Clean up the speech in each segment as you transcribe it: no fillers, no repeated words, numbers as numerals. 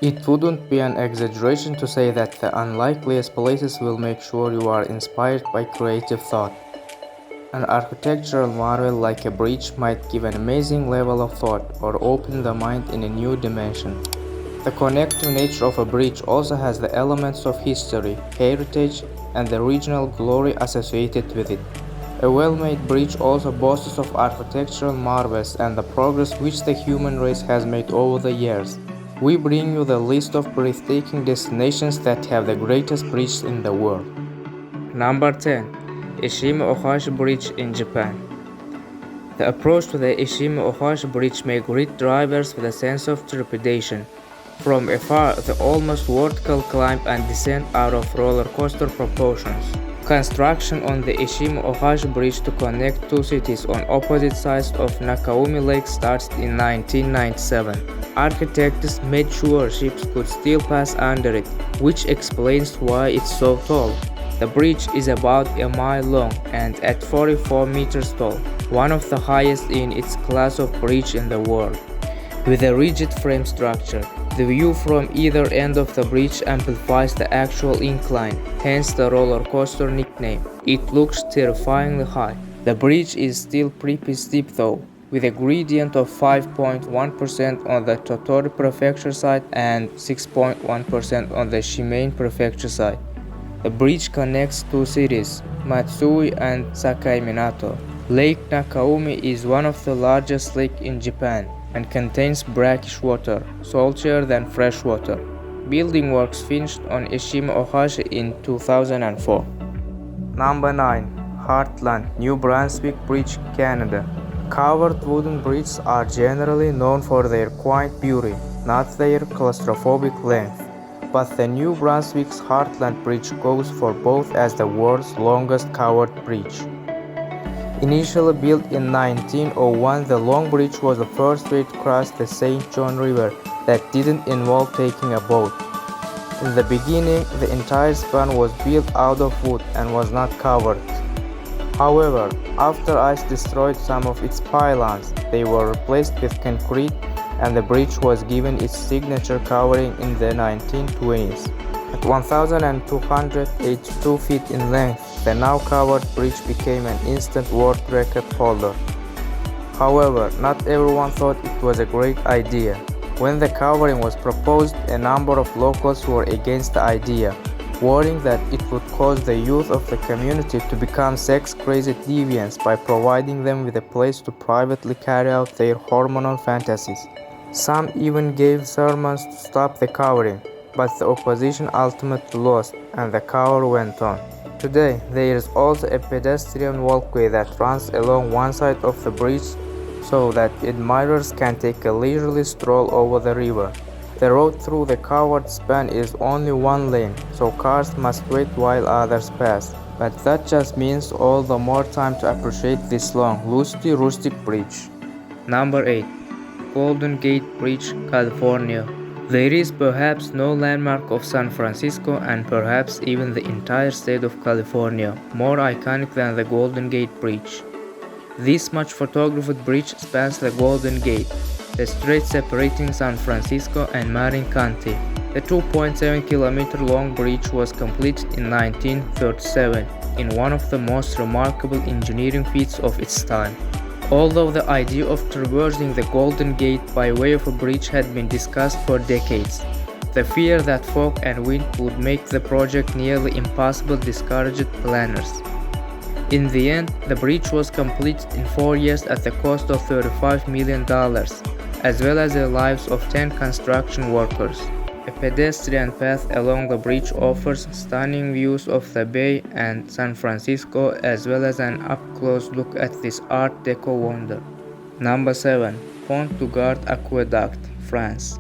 It wouldn't be an exaggeration to say that the unlikeliest places will make sure you are inspired by creative thought. An architectural marvel like a bridge might give an amazing level of thought or open the mind in a new dimension. The connective nature of a bridge also has the elements of history, heritage, and the regional glory associated with it. A well-made bridge also boasts of architectural marvels and the progress which the human race has made over the years. We bring you the list of breathtaking destinations that have the greatest bridges in the world. Number 10. Ishima-Ohashi Bridge in Japan. The approach to the Ishima-Ohashi Bridge may greet drivers with a sense of trepidation. From afar, the almost vertical climb and descent are of roller coaster proportions. Construction on the Ishima-Ohashi Bridge to connect two cities on opposite sides of Nakaumi Lake starts in 1997. Architects made sure ships could still pass under it, which explains why it's so tall. The bridge is about a mile long and at 44 meters tall, one of the highest in its class of bridge in the world. With a rigid frame structure, the view from either end of the bridge amplifies the actual incline, hence the roller coaster nickname. It looks terrifyingly high. The bridge is still pretty steep though, with a gradient of 5.1% on the Tottori Prefecture side and 6.1% on the Shimane Prefecture side. The bridge connects two cities, Matsui and Sakai Minato. Lake Nakaumi is one of the largest lakes in Japan and contains brackish water, saltier than fresh water. Building works finished on Ishima-Ohashi in 2004. Number 9. Heartland, New Brunswick Bridge, Canada. Covered wooden bridges are generally known for their quiet beauty, not their claustrophobic length. But the New Brunswick's Heartland Bridge goes for both as the world's longest covered bridge. Initially built in 1901, the long bridge was the first way to cross the St. John River that didn't involve taking a boat. In the beginning, the entire span was built out of wood and was not covered. However, after ice destroyed some of its pylons, they were replaced with concrete and the bridge was given its signature covering in the 1920s. At 1,282 feet in length, the now covered bridge became an instant world record holder. However, not everyone thought it was a great idea. When the covering was proposed, a number of locals were against the idea, worrying that it would cause the youth of the community to become sex-crazy deviants by providing them with a place to privately carry out their hormonal fantasies. Some even gave sermons to stop the covering, but the opposition ultimately lost and the cover went on. Today, there is also a pedestrian walkway that runs along one side of the bridge so that admirers can take a leisurely stroll over the river. The road through the covered span is only one lane, so cars must wait while others pass. But that just means all the more time to appreciate this long, lusty, rustic bridge. Number 8. Golden Gate Bridge, California. There is perhaps no landmark of San Francisco and perhaps even the entire state of California more iconic than the Golden Gate Bridge. This much photographed bridge spans the Golden Gate, the strait separating San Francisco and Marin County. The 2.7-kilometer long bridge was completed in 1937 in one of the most remarkable engineering feats of its time. Although the idea of traversing the Golden Gate by way of a bridge had been discussed for decades, the fear that fog and wind would make the project nearly impossible discouraged planners. In the end, the bridge was completed in 4 years at the cost of $35 million, as well as the lives of 10 construction workers. A pedestrian path along the bridge offers stunning views of the bay and San Francisco, as well as an up-close look at this Art Deco wonder. Number 7. Pont du Gard Aqueduct, France.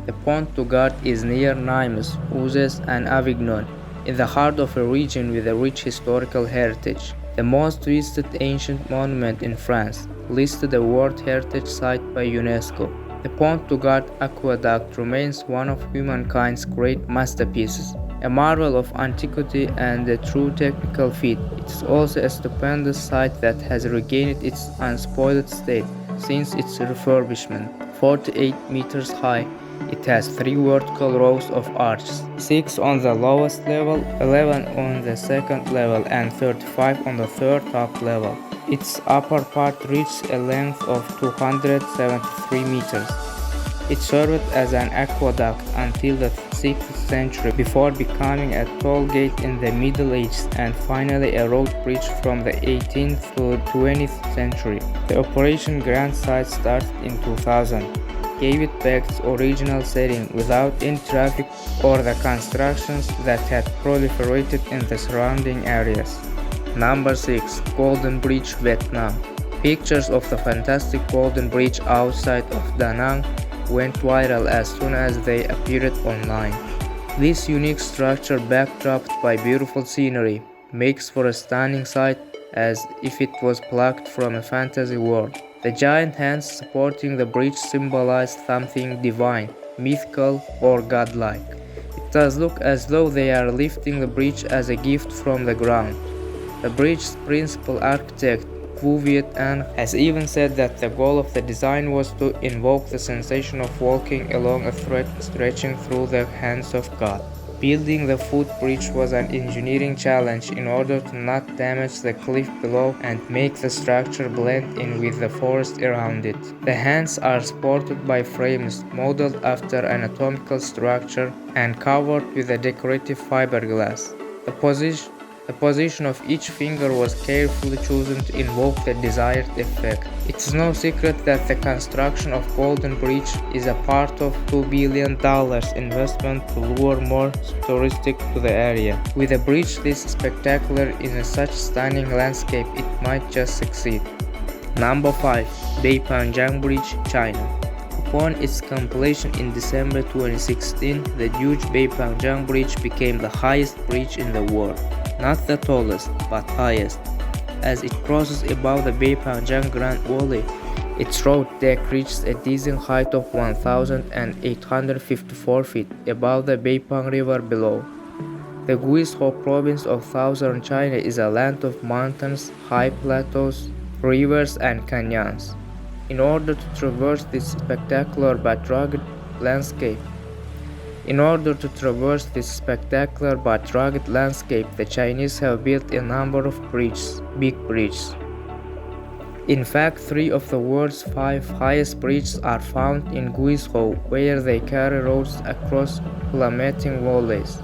The Pont du Gard is near Nimes, Uzès and Avignon, in the heart of a region with a rich historical heritage. The most visited ancient monument in France, listed a World Heritage Site by UNESCO. The Pont du Gard Aqueduct remains one of humankind's great masterpieces, a marvel of antiquity and a true technical feat. It is also a stupendous site that has regained its unspoiled state since its refurbishment. 48 meters high, It has 3 vertical rows of arches, 6 on the lowest level, 11 on the second level, and 35 on the third top level. Its upper part reaches a length of 273 meters. It served as an aqueduct until the 6th century before becoming a toll gate in the Middle Ages and finally a road bridge from the 18th to 20th century. The Operation Grand Site started in 2000. Gave it back its original setting without any traffic or the constructions that had proliferated in the surrounding areas. Number 6. Golden Bridge, Vietnam. Pictures of the fantastic Golden Bridge outside of Da Nang went viral as soon as they appeared online. This unique structure, backdropped by beautiful scenery, makes for a stunning sight as if it was plucked from a fantasy world. The giant hands supporting the bridge symbolize something divine, mythical, or godlike. It does look as though they are lifting the bridge as a gift from the ground. The bridge's principal architect, Vu Viet An, has even said that the goal of the design was to invoke the sensation of walking along a thread stretching through the hands of God. Building the footbridge was an engineering challenge in order to not damage the cliff below and make the structure blend in with the forest around it. The hands are supported by frames modeled after anatomical structure and covered with a decorative fiberglass. The position of each finger was carefully chosen to invoke the desired effect. It is no secret that the construction of Golden Bridge is a part of $2 billion investment to lure more tourists to the area. With a bridge this spectacular in such stunning landscape, it might just succeed. Number 5. Beipanjiang Bridge, China. Upon its completion in December 2016, the huge Beipanjiang Bridge became the highest bridge in the world. Not the tallest, but highest. As it crosses above the Beipanjiang Grand Valley, its road deck reaches a dizzying height of 1,854 feet above the Beipang River below. The Guizhou province of southern China is a land of mountains, high plateaus, rivers, and canyons. In order to traverse this spectacular but rugged landscape, the Chinese have built a number of big bridges. In fact, 3 of the world's 5 highest bridges are found in Guizhou, where they carry roads across plummeting valleys.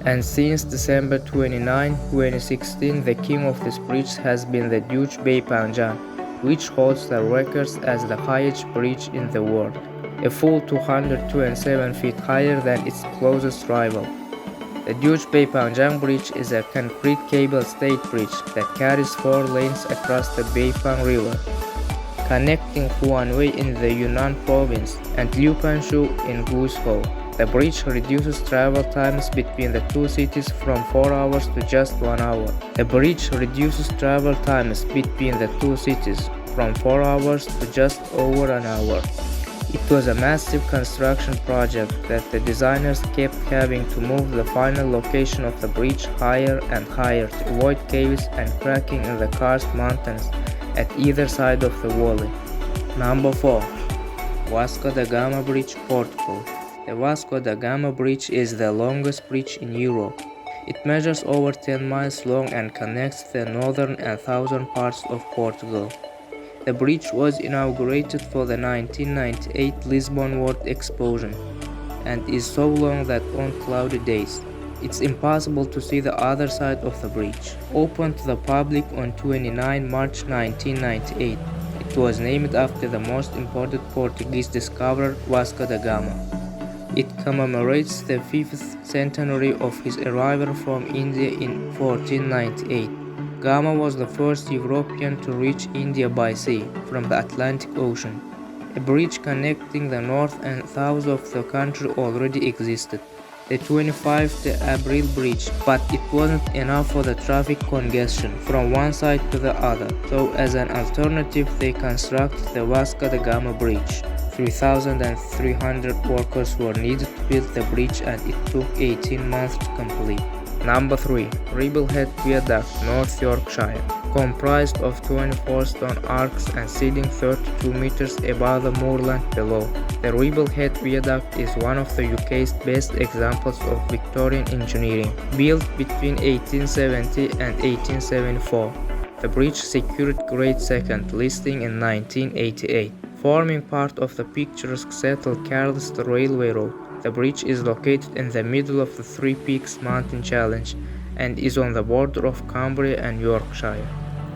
And since December 29, 2016, the king of this bridge has been the huge Beipanjiang, which holds the records as the highest bridge in the world, a full 227 feet higher than its closest rival. The huge Beipanjiang Bridge is a concrete cable-stayed bridge that carries 4 lanes across the Beipang River, connecting Huanwei in the Yunnan province and Liupanshu in Guizhou. The bridge reduces travel times between the 2 cities from 4 hours to just 1 hour. To just over an hour. It was a massive construction project that the designers kept having to move the final location of the bridge higher and higher to avoid caves and cracking in the karst mountains at either side of the valley. Number 4. Vasco da Gama Bridge, Portugal. The Vasco da Gama Bridge is the longest bridge in Europe. It measures over 10 miles long and connects the northern and southern parts of Portugal. The bridge was inaugurated for the 1998 Lisbon World Exposition and is so long that on cloudy days, it's impossible to see the other side of the bridge. Opened to the public on 29 March 1998, it was named after the most important Portuguese discoverer Vasco da Gama. It commemorates the 5th centenary of his arrival from India in 1498. Gama was the first European to reach India by sea from the Atlantic Ocean. A bridge connecting the north and south of the country already existed, the 25 de Abril Bridge, but it wasn't enough for the traffic congestion from one side to the other, so as an alternative they constructed the Vasco da Gama Bridge. 3,300 workers were needed to build the bridge and it took 18 months to complete. Number 3. Rebel Head Viaduct, North Yorkshire. comprised of 24 stone arcs and sitting 32 meters above the moorland below. The Rebel Head Viaduct is one of the UK's best examples of Victorian engineering, built between 1870 and 1874. The bridge secured Grade 2nd listing in 1988, forming part of the picturesque settled Carlisle Railway Road. The bridge is located in the middle of the Three Peaks Mountain Challenge and is on the border of Cumbria and Yorkshire.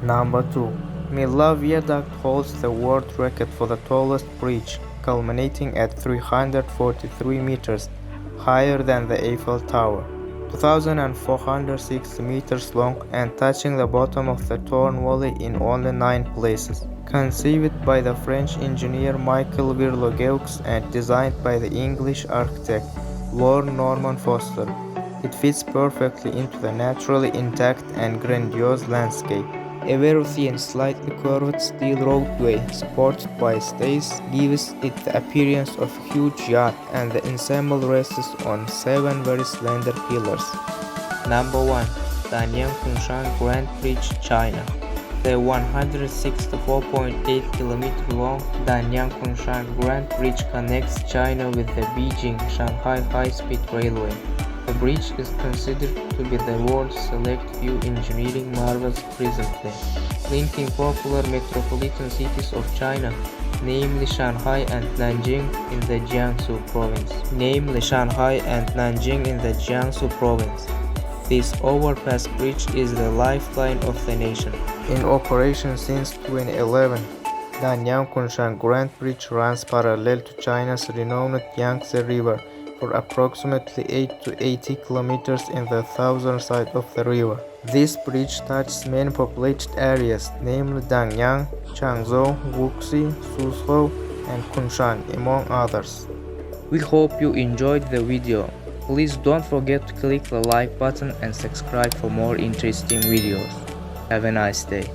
Number 2. Milla Viaduct holds the world record for the tallest bridge, culminating at 343 meters, higher than the Eiffel Tower, 2,460 meters long and touching the bottom of the Torn Valley in only 9 places. Conceived by the French engineer Michael Virlogueux and designed by the English architect Lord Norman Foster, it fits perfectly into the naturally intact and grandiose landscape. A very thin, slightly curved steel roadway supported by stays gives it the appearance of a huge yacht, and the ensemble rests on 7 very slender pillars. Number 1. Danyang Kunshan Grand Bridge, China. The 164.8 km long Danyang Kunshan Grand Bridge connects China with the Beijing-Shanghai high-speed railway. The bridge is considered to be the world's select few engineering marvels presently, linking popular metropolitan cities of China, namely Shanghai and Nanjing in the Jiangsu province. This overpass bridge is the lifeline of the nation. In operation since 2011, Danyang Kunshan Grand Bridge runs parallel to China's renowned Yangtze River for approximately 8 to 80 kilometers in the southern side of the river. This bridge touches many populated areas, namely Danyang, Changzhou, Wuxi, Suzhou, and Kunshan, among others. We hope you enjoyed the video. Please don't forget to click the like button and subscribe for more interesting videos. Have a nice day.